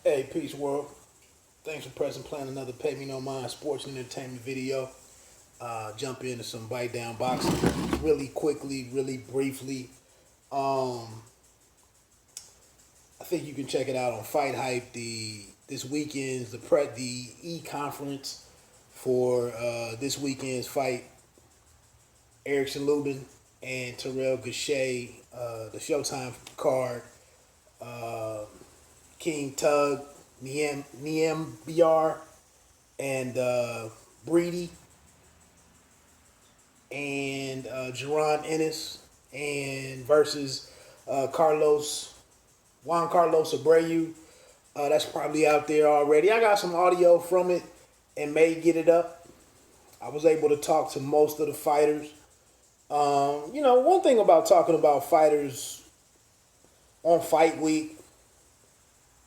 Hey, peace world. Thanks for pressing playing another Pay Me No Mind sports and entertainment video. Jump into some bite down boxing really quickly, really briefly. Um, I think you can check it out on Fight Hype. This weekend's the E conference for this weekend's fight. Erickson Lubin and Terrell Gachet, the Showtime card. Uh, King Tug, Niem BR, and Breedy, and Jerron Ennis, and versus Juan Carlos Abreu. That's probably out there already. I got some audio from it and may get it up. I was able to talk to most of the fighters. One thing about talking about fighters on fight week,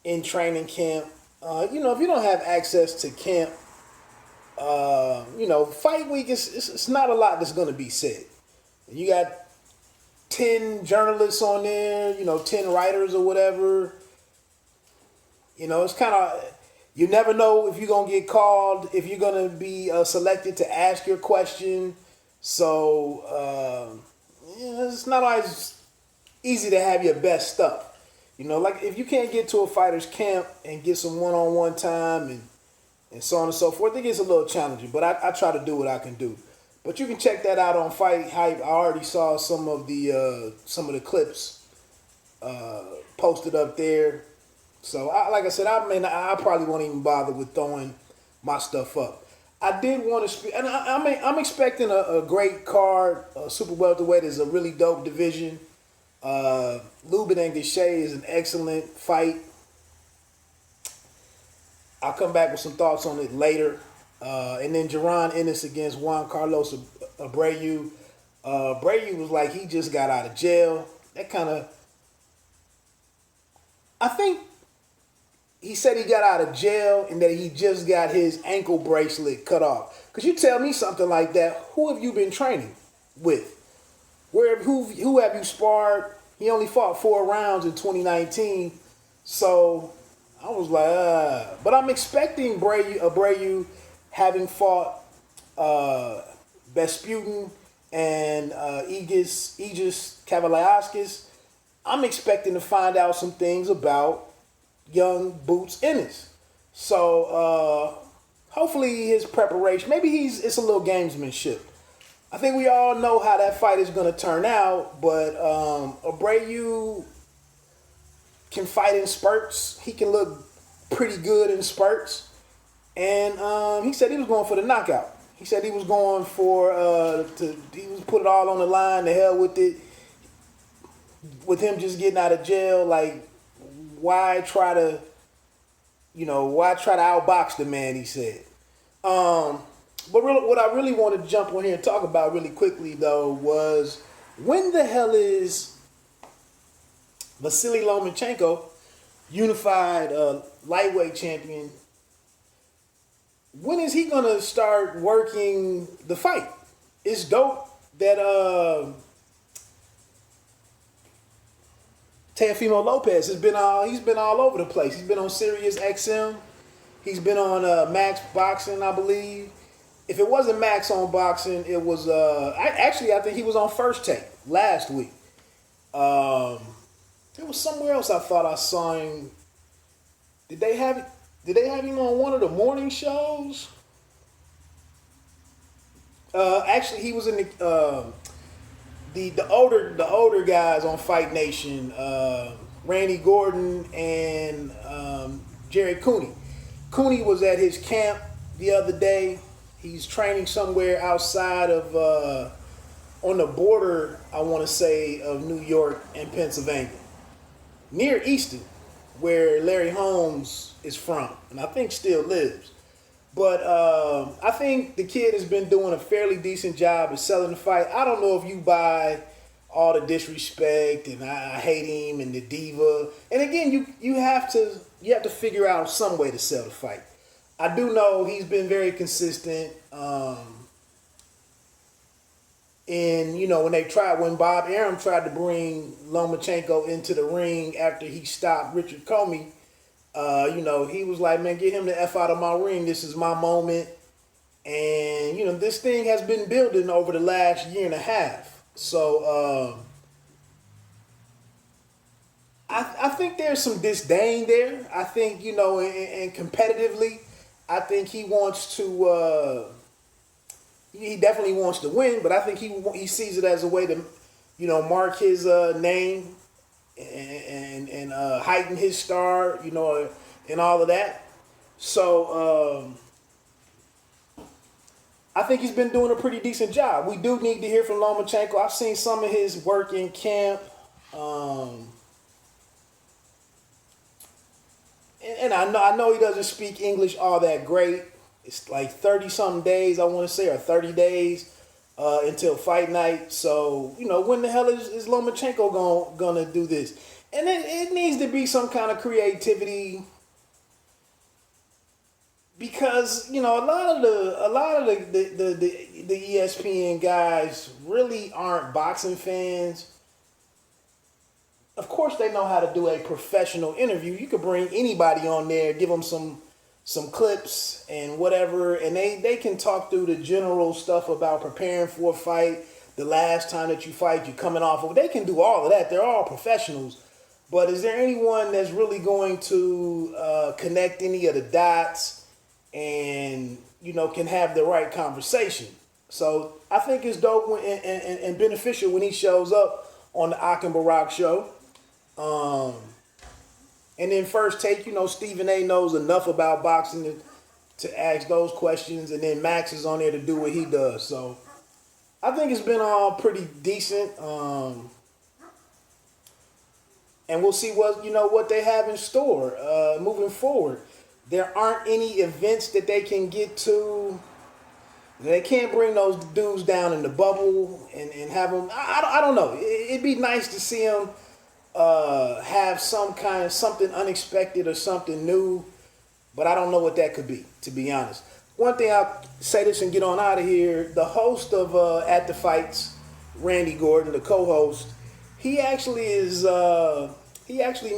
in training camp, if you don't have access to camp, fight week it's not a lot that's going to be said. You got 10 journalists on there, 10 writers or whatever. It's kind of, you never know if you're going to get called, if you're going to be selected to ask your question. So, it's not always easy to have your best stuff. Like if you can't get to a fighter's camp and get some one-on-one time and so on and so forth, it gets a little challenging. But I try to do what I can do. But you can check that out on Fight Hype. I already saw some of the clips posted up there. So like I said, I probably won't even bother with throwing my stuff up. I did want to speak, and I'm expecting a great card. Super welterweight is a really dope division. Lubin and Gachet is an excellent fight. I'll come back with some thoughts on it later. And then Jerron Ennis against Juan Carlos Abreu. Abreu was like he just got out of jail. I think he said he got out of jail and that he just got his ankle bracelet cut off. Could you tell me something like that? Who have you been training with? Who have you sparred? He only fought 4 rounds in 2019. So I was like, but I'm expecting Abreu having fought Vesputin and Aegis Kavaliauskas. I'm expecting to find out some things about young Boots Ennis. So hopefully his preparation, maybe it's a little gamesmanship. I think we all know how that fight is going to turn out, but Abreu can fight in spurts. He can look pretty good in spurts. And he said he was going for the knockout. He said he was going for, he was put it all on the line, the hell with it. With him just getting out of jail, like, why try to outbox the man, he said. But what I really wanted to jump on here and talk about really quickly, though, was when the hell is Vasiliy Lomachenko, unified lightweight champion, when is he going to start working the fight? It's dope that Teofimo Lopez he's been all over the place. He's been on Sirius XM. He's been on Max Boxing, I believe. If it wasn't Max on Boxing, it was I think he was on First Take last week. It was somewhere else I thought I saw him. Did they have him on one of the morning shows? Actually, he was in the older guys on Fight Nation, Randy Gordon and Jerry Cooney. Cooney was at his camp the other day. He's training somewhere outside of, on the border, I want to say, of New York and Pennsylvania. Near Easton, where Larry Holmes is from, and I think still lives. But I think the kid has been doing a fairly decent job of selling the fight. I don't know if you buy all the disrespect and I hate him and the diva. And again, you have to figure out some way to sell the fight. I do know he's been very consistent. When Bob Arum tried to bring Lomachenko into the ring after he stopped Richard Comey He was like, man, get him the F out of my ring. This is my moment. And, this thing has been building over the last year and a half. So I think there's some disdain there. I think, and competitively, I think he wants to, he definitely wants to win, but I think he sees it as a way to, mark his name and heighten his star, and all of that. So I think he's been doing a pretty decent job. We do need to hear from Lomachenko. I've seen some of his work in camp. And I know he doesn't speak English all that great. It's like 30-something days, I want to say, or 30 days until fight night. So, when the hell is Lomachenko gonna do this? And it needs to be some kind of creativity, because a lot of the ESPN guys really aren't boxing fans. Of course, they know how to do a professional interview. You could bring anybody on there, give them some clips and whatever, and they can talk through the general stuff about preparing for a fight, the last time that you fight, you're coming off of. They can do all of that. They're all professionals. But is there anyone that's really going to connect any of the dots and, can have the right conversation? So I think it's dope and beneficial when he shows up on the Ak and Barak show. And then First Take, Stephen A knows enough about boxing to ask those questions, and then Max is on there to do what he does. So I think it's been all pretty decent. And we'll see what they have in store moving forward. There aren't any events that they can get to. They can't bring those dudes down in the bubble and have them. I don't know. It'd be nice to see them have something unexpected or something new, but I don't know what that could be, to be honest. One thing, I'll say this and get on out of here. The host of At the Fights, Randy Gordon, the co-host, he actually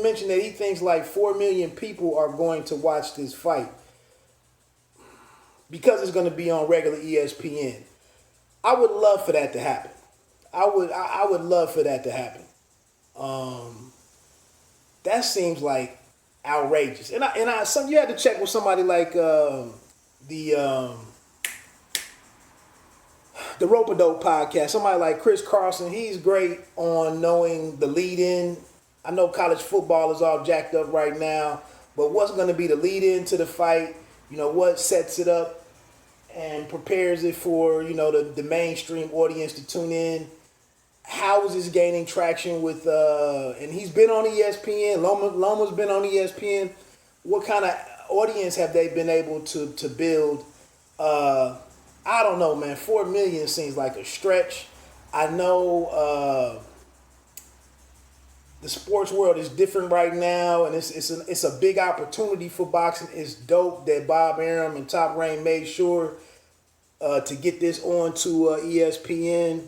mentioned that he thinks like 4 million people are going to watch this fight because it's going to be on regular ESPN. I would love for that to happen. I would love for that to happen. That seems like outrageous. And you had to check with somebody like the Rope-A-Dope podcast. Somebody like Chris Carlson. He's great on knowing the lead-in. I know college football is all jacked up right now, but what's going to be the lead-in to the fight? What sets it up and prepares it for the mainstream audience to tune in. How is this gaining traction with and he's been on ESPN. Loma's been on ESPN. What kind of audience have they been able to build? I don't know, man. 4 million seems like a stretch. I know the sports world is different right now, and it's a big opportunity for boxing. It's dope that Bob Arum and Top Rank made sure to get this on to ESPN.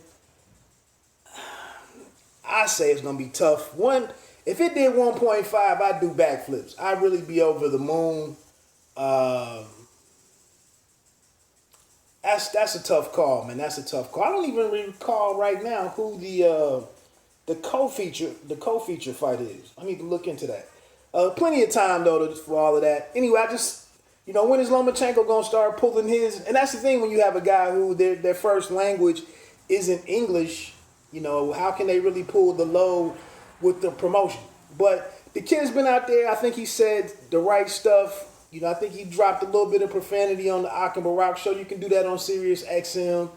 I say it's gonna be tough. If it did 1.5, I'd do backflips. I'd really be over the moon. That's a tough call, man. That's a tough call. I don't even recall right now who the co-feature fight is. I need to look into that. Plenty of time though for all of that. Anyway, I just when is Lomachenko gonna start pulling his? And that's the thing when you have a guy who their first language isn't English. How can they really pull the load with the promotion? But the kid's been out there. I think he said the right stuff. I think he dropped a little bit of profanity on the Ak and Barak show. You can do that on Sirius XM.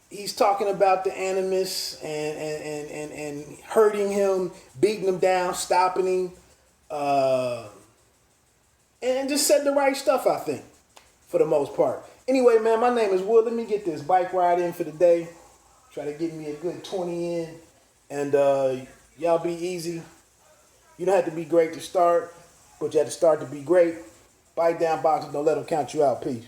He's talking about the animus and hurting him, beating him down, stopping him, and just said the right stuff, I think, for the most part. Anyway, man, my name is Wood. Let me get this bike ride in for the day. Try to get me a good 20 in. And y'all be easy. You don't have to be great to start, but you have to start to be great. Bite down boxing. Don't let them count you out. Peace.